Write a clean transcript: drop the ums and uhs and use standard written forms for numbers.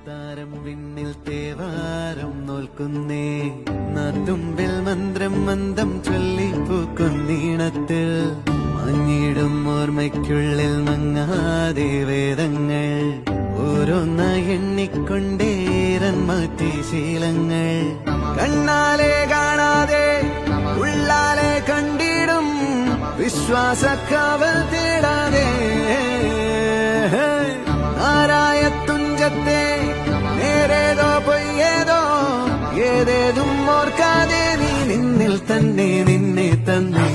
താരം വിണ്ണിൽ തേവാരം നോൽക്കുന്നേ നാത്തുമ്പിൽ മന്ത്രം മന്ദം ചൊല്ലിപ്പൂക്കുന്നീണത്തിൽ മഞ്ഞിടും ഓർമ്മയ്ക്കുള്ളിൽ മങ്ങാതെ വേദങ്ങൾ ഓരോന്നായി എണ്ണിക്കൊണ്ടേരൻ മാറ്റി ശീലങ്ങൾ കണ്ണാലെ കാണാതെ ഉള്ളാലെ കണ്ടിടും വിശ്വാസക്കാവൽ തേടാതെ ആരായ തുഞ്ചത്തെ നേരേതോ പൊയ്യേതോ ഏതേതും ഓർക്കാതെ നീ നിന്നിൽ തന്നെ നിന്നെ തന്നെ